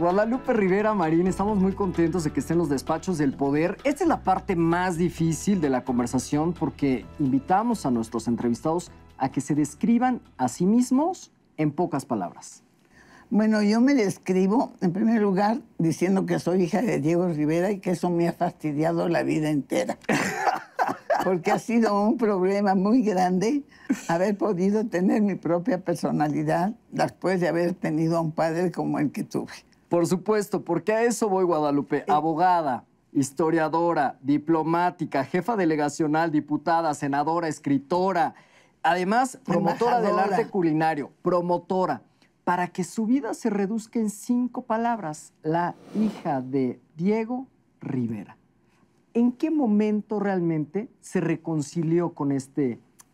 Guadalupe Rivera Marín, estamos muy contentos de que estén en los despachos del poder. Esta es la parte más difícil de la conversación porque invitamos a nuestros entrevistados a que se describan a sí mismos en pocas palabras. Bueno, yo me describo, en primer lugar, diciendo que soy hija de Diego Rivera y que eso me ha fastidiado la vida entera. Porque ha sido un problema muy grande haber podido tener mi propia personalidad después de haber tenido a un padre como el que tuve. Por supuesto, porque a eso voy, Guadalupe. Abogada, historiadora, diplomática, jefa delegacional, diputada, senadora, escritora, además promotora del arte culinario, promotora. Para que su vida se reduzca en 5 palabras, la hija de Diego Rivera. ¿En qué momento realmente se reconcilió con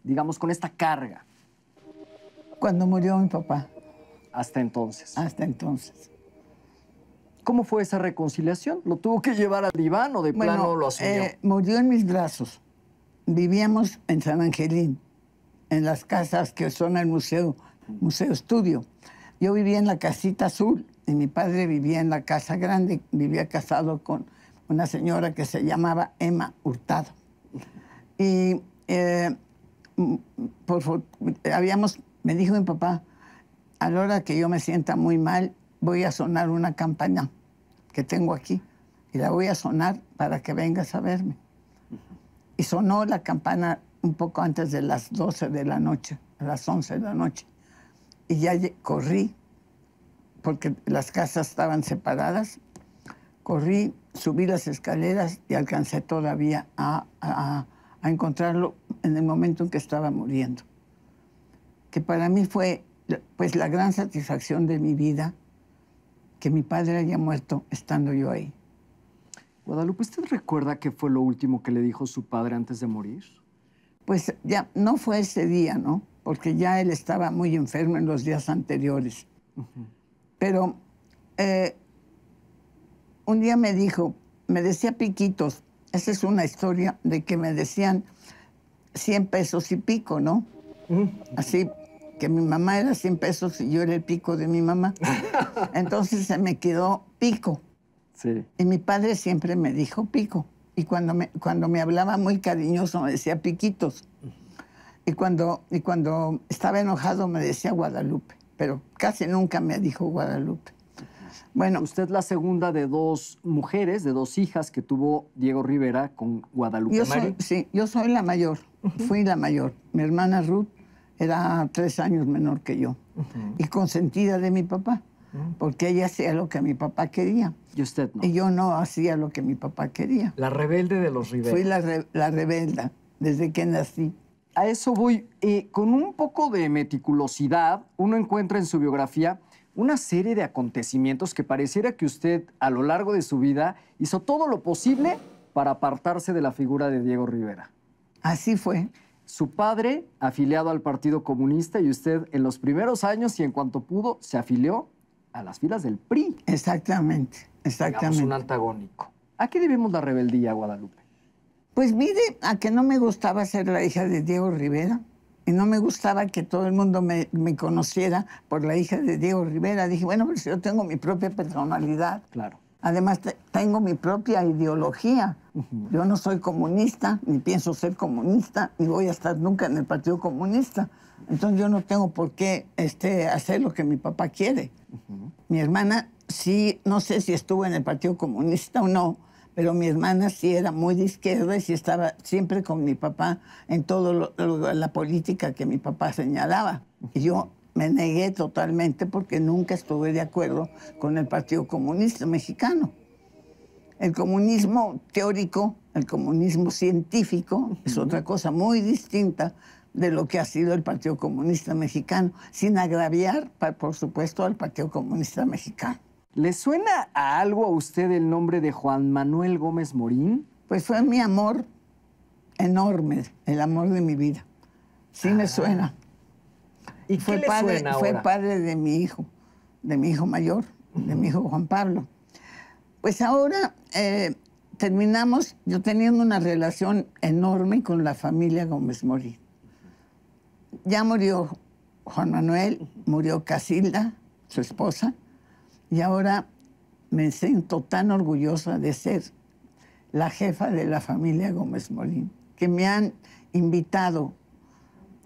digamos, con esta carga? Cuando murió mi papá. Hasta entonces. Hasta entonces. ¿Cómo fue esa reconciliación? ¿Lo tuvo que llevar al diván o de plano lo asumió? Murió en mis brazos. Vivíamos en San Angelín, en las casas que son el Museo Estudio. Yo vivía en la casita azul y mi padre vivía en la casa grande. Vivía casado con una señora que se llamaba Emma Hurtado. Y me dijo mi papá, a la hora que yo me sienta muy mal, voy a sonar una campana que tengo aquí y la voy a sonar para que vengas a verme. Y sonó la campana un poco antes de las 12 de la noche, a las 11 de la noche. Y ya corrí, porque las casas estaban separadas, corrí, subí las escaleras y alcancé todavía a encontrarlo en el momento en que estaba muriendo. Que para mí fue pues la gran satisfacción de mi vida que mi padre haya muerto estando yo ahí. Guadalupe, ¿usted recuerda qué fue lo último que le dijo su padre antes de morir? Pues ya no fue ese día, ¿no? Porque ya él estaba muy enfermo en los días anteriores. Pero un día me decía piquitos. Esa es una historia de que me decían 100 pesos y pico, ¿no? Así que mi mamá era 100 pesos y yo era el pico de mi mamá. Entonces se me quedó pico. Sí. Y mi padre siempre me dijo pico. Y cuando me hablaba muy cariñoso me decía piquitos. Y cuando estaba enojado me decía Guadalupe. Pero casi nunca me dijo Guadalupe. Bueno, usted es la segunda de 2 mujeres, de 2 hijas que tuvo Diego Rivera con Guadalupe Marín. Sí, yo soy la mayor. Fui la mayor. Mi hermana Ruth era 3 años menor que yo. Y consentida de mi papá. Porque ella hacía lo que mi papá quería. Y usted no. Y yo no hacía lo que mi papá quería. La rebelde de los Rivera. Fui la rebelda desde que nací. A eso voy. Con un poco de meticulosidad, uno encuentra en su biografía una serie de acontecimientos que pareciera que usted, a lo largo de su vida, hizo todo lo posible para apartarse de la figura de Diego Rivera. Así fue. Su padre, afiliado al Partido Comunista, y usted, en los primeros años y en cuanto pudo, se afilió a las filas del PRI. Exactamente, exactamente. Digamos, un antagónico. ¿A qué debemos la rebeldía, Guadalupe? Pues mire, a que no me gustaba ser la hija de Diego Rivera y no me gustaba que todo el mundo me conociera por la hija de Diego Rivera. Dije, bueno, pues yo tengo mi propia personalidad. Claro. Además, tengo mi propia ideología. Yo no soy comunista, ni pienso ser comunista, ni voy a estar nunca en el Partido Comunista. Entonces yo no tengo por qué hacer lo que mi papá quiere. Mi hermana sí, no sé si estuvo en el Partido Comunista o no, pero mi hermana sí era muy de izquierda y sí estaba siempre con mi papá en toda la política que mi papá señalaba. Y yo me negué totalmente porque nunca estuve de acuerdo con el Partido Comunista Mexicano. El comunismo teórico, el comunismo científico, es otra cosa muy distinta de lo que ha sido el Partido Comunista Mexicano, sin agraviar, por supuesto, al Partido Comunista Mexicano. ¿Le suena a algo a usted el nombre de Juan Manuel Gómez Morín? Pues fue mi amor enorme, el amor de mi vida. Sí me suena. ¿Y qué le suena ahora? Fue padre de mi hijo mayor, de mi hijo Juan Pablo. Pues ahora terminamos yo teniendo una relación enorme con la familia Gómez Morín. Ya murió Juan Manuel, murió Casilda, su esposa, y ahora me siento tan orgullosa de ser la jefa de la familia Gómez Morín, que me han invitado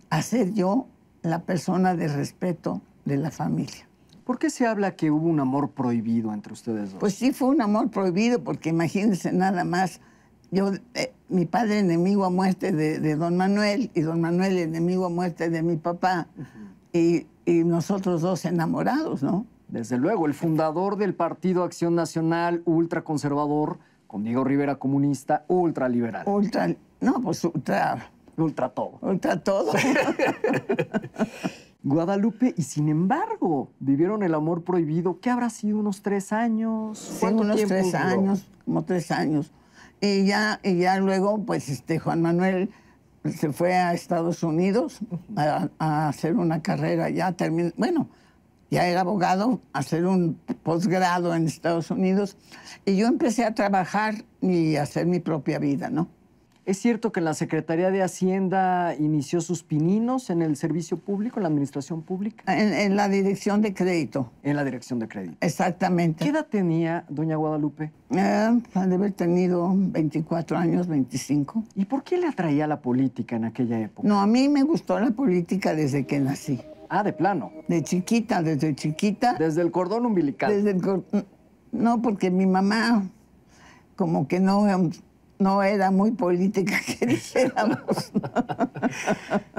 a ser yo la persona de respeto de la familia. ¿Por qué se habla que hubo un amor prohibido entre ustedes dos? Pues sí, fue un amor prohibido, porque imagínense nada más, yo, mi padre enemigo a muerte de don Manuel, y don Manuel enemigo a muerte de mi papá, y nosotros dos enamorados, ¿no? Desde luego, el fundador del Partido Acción Nacional, ultraconservador, con Diego Rivera comunista, ultraliberal. Ultra todo. Ultra todo. Guadalupe, y sin embargo, vivieron el amor prohibido. ¿Qué habrá sido? ¿Unos 3 años? Sí, unos 3 años, como 3 años. Y ya luego, pues, Juan Manuel se fue a Estados Unidos a hacer una carrera. Ya terminó, bueno, ya era abogado, a hacer un posgrado en Estados Unidos. Y yo empecé a trabajar y a hacer mi propia vida, ¿no? ¿Es cierto que en la Secretaría de Hacienda inició sus pininos en el servicio público, en la administración pública? En la dirección de crédito. En la dirección de crédito. Exactamente. ¿Qué edad tenía doña Guadalupe? Ha de haber tenido 24 años, 25. ¿Y por qué le atraía la política en aquella época? No, a mí me gustó la política desde que nací. Ah, de plano. Desde chiquita. Desde el cordón umbilical. No, porque mi mamá como que no era muy política, que dijéramos.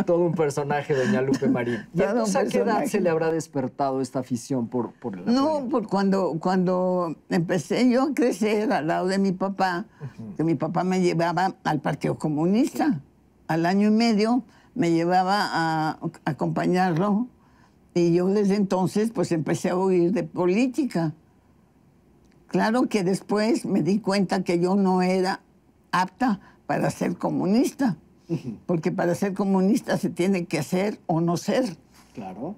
Todo un personaje, doña Lupe Marín. ¿Y entonces a qué edad se le habrá despertado esta afición por la política? No, por cuando empecé yo a crecer al lado de mi papá, que mi papá me llevaba al Partido Comunista. Al año y medio me llevaba a acompañarlo, y yo desde entonces pues empecé a oír de política. Claro que después me di cuenta que yo no era apta para ser comunista, porque para ser comunista se tiene que ser o no ser. Claro.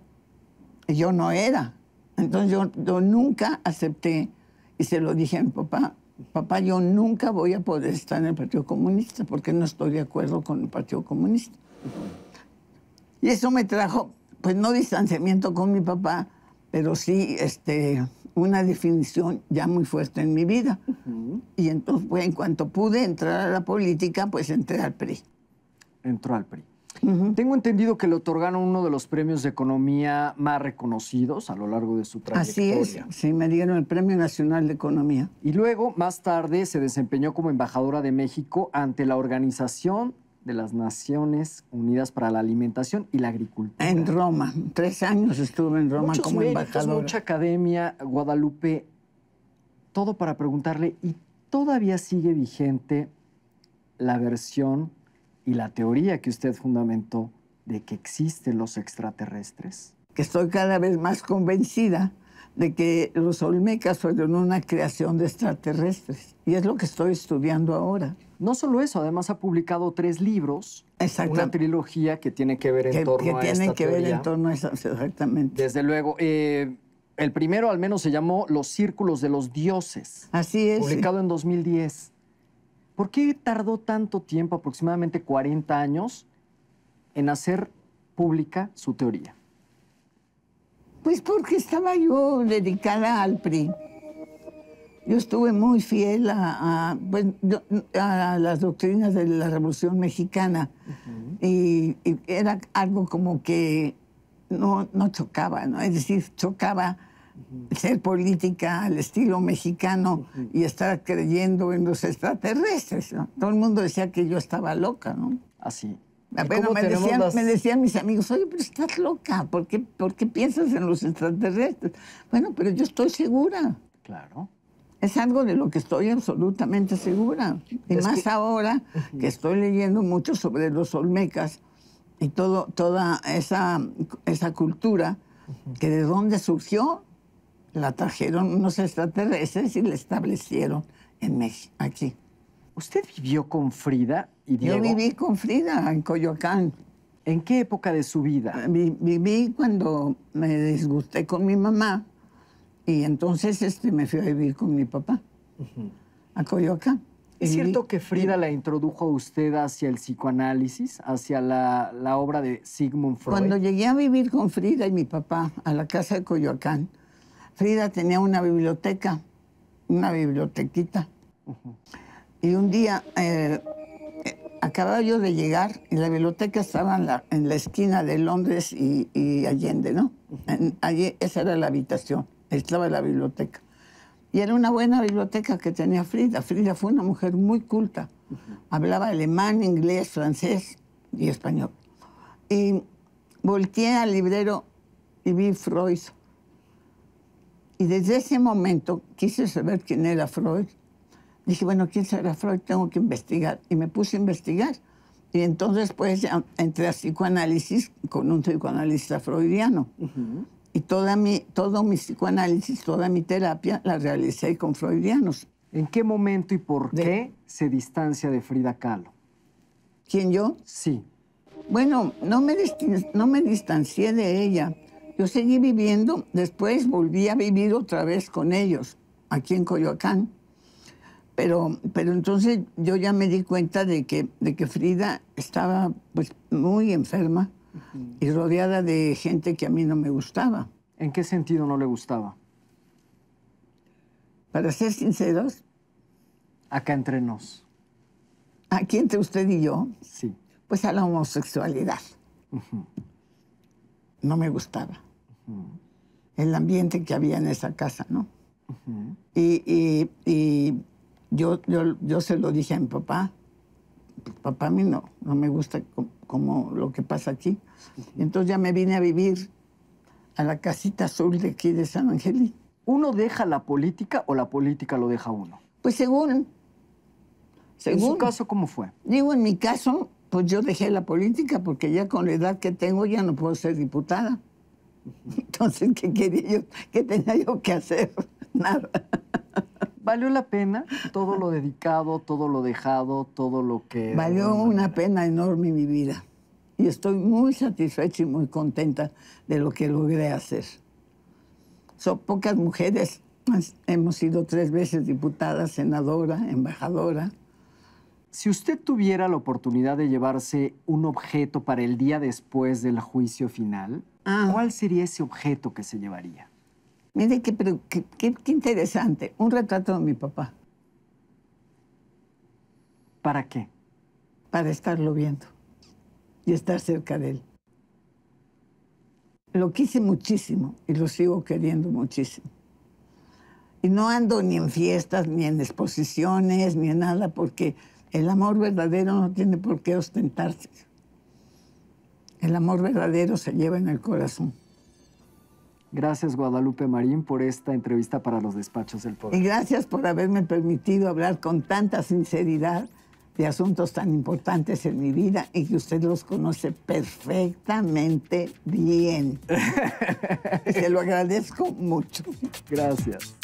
Y yo no era. Entonces yo nunca acepté, y se lo dije a mi papá: papá, yo nunca voy a poder estar en el Partido Comunista porque no estoy de acuerdo con el Partido Comunista. Y eso me trajo, pues no distanciamiento con mi papá, pero sí una definición ya muy fuerte en mi vida. Y entonces, pues, en cuanto pude entrar a la política, pues entré al PRI. Entró al PRI. Tengo entendido que le otorgaron uno de los premios de economía más reconocidos a lo largo de su trayectoria. Así es, sí, me dieron el Premio Nacional de Economía. Y luego, más tarde, se desempeñó como embajadora de México ante la Organización de las Naciones Unidas para la Alimentación y la Agricultura. En Roma. 3 años estuve en Roma como embajadora. Mucha academia, Guadalupe. Todo para preguntarle, ¿y todavía sigue vigente la versión y la teoría que usted fundamentó de que existen los extraterrestres? Que estoy cada vez más convencida de que los olmecas fueron una creación de extraterrestres. Y es lo que estoy estudiando ahora. No solo eso, además ha publicado 3 libros, una trilogía que tiene que ver en torno a esta teoría. Que tiene que ver en torno a eso, exactamente. Desde luego. El primero al menos se llamó Los Círculos de los Dioses. Así es. Publicado en 2010. ¿Por qué tardó tanto tiempo, aproximadamente 40 años, en hacer pública su teoría? Pues porque estaba yo dedicada al PRI. Yo estuve muy fiel a las doctrinas de la Revolución Mexicana. Y era algo como que no chocaba, ¿no? Es decir, chocaba ser política al estilo mexicano y estar creyendo en los extraterrestres, ¿no? Todo el mundo decía que yo estaba loca, ¿no? Así. Bueno, me decían mis amigos: oye, pero estás loca, ¿por qué piensas en los extraterrestres? Bueno, pero yo estoy segura. Claro. Es algo de lo que estoy absolutamente segura. Y más ahora que estoy leyendo mucho sobre los olmecas y toda esa cultura, que de dónde surgió, la trajeron unos extraterrestres y la establecieron en México, aquí. ¿Usted vivió con Frida y Diego? Yo viví con Frida en Coyoacán. ¿En qué época de su vida? Viví cuando me disgusté con mi mamá, y entonces me fui a vivir con mi papá a Coyoacán. ¿Es cierto que Frida la introdujo a usted hacia el psicoanálisis, hacia la obra de Sigmund Freud? Cuando llegué a vivir con Frida y mi papá a la casa de Coyoacán, Frida tenía una biblioteca una bibliotequita. Y un día acababa yo de llegar y la biblioteca estaba en la esquina de Londres y Allende, ¿no? Allí, esa era la habitación, estaba la biblioteca. Y era una buena biblioteca que tenía Frida. Frida fue una mujer muy culta. Hablaba alemán, inglés, francés y español. Y volteé al librero y vi Freud. Y desde ese momento quise saber quién era Freud. Dije, bueno, ¿quién será Freud? Tengo que investigar. Y me puse a investigar. Y entonces, pues, entré a psicoanálisis con un psicoanalista freudiano. Y todo mi psicoanálisis, toda mi terapia, la realicé con freudianos. ¿En qué momento y por qué se distancia de Frida Kahlo? ¿Quién, yo? Sí. Bueno, no me distancié de ella. Yo seguí viviendo. Después volví a vivir otra vez con ellos, aquí en Coyoacán. Pero entonces yo ya me di cuenta de que Frida estaba pues muy enferma y rodeada de gente que a mí no me gustaba. ¿En qué sentido no le gustaba? Para ser sinceros, Acá entre nos. aquí entre usted y yo, Sí. pues a la homosexualidad. No me gustaba. El ambiente que había en esa casa, ¿no? Y yo se lo dije a mi papá. Papá, a mí no me gusta como lo que pasa aquí. Entonces ya me vine a vivir a la casita azul de aquí de San Angelín. ¿Uno deja la política o la política lo deja a uno? Pues según. ¿En su caso cómo fue? Digo, en mi caso, pues yo dejé la política porque ya con la edad que tengo ya no puedo ser diputada. Entonces, ¿qué quería yo? ¿Qué tenía yo que hacer? Nada. ¿Valió la pena todo lo dedicado, todo lo dejado, todo lo que... Valió una pena enorme mi vida. Y estoy muy satisfecha y muy contenta de lo que logré hacer. Son pocas mujeres. Hemos sido 3 veces diputada, senadora, embajadora. Si usted tuviera la oportunidad de llevarse un objeto para el día después del juicio final, ¿cuál sería ese objeto que se llevaría? Mire, qué interesante. Un retrato de mi papá. ¿Para qué? Para estarlo viendo y estar cerca de él. Lo quise muchísimo y lo sigo queriendo muchísimo. Y no ando ni en fiestas, ni en exposiciones, ni en nada, porque el amor verdadero no tiene por qué ostentarse. El amor verdadero se lleva en el corazón. Gracias, Guadalupe Marín, por esta entrevista para Los Despachos del Poder. Y gracias por haberme permitido hablar con tanta sinceridad de asuntos tan importantes en mi vida y que usted los conoce perfectamente bien. Se lo agradezco mucho. Gracias.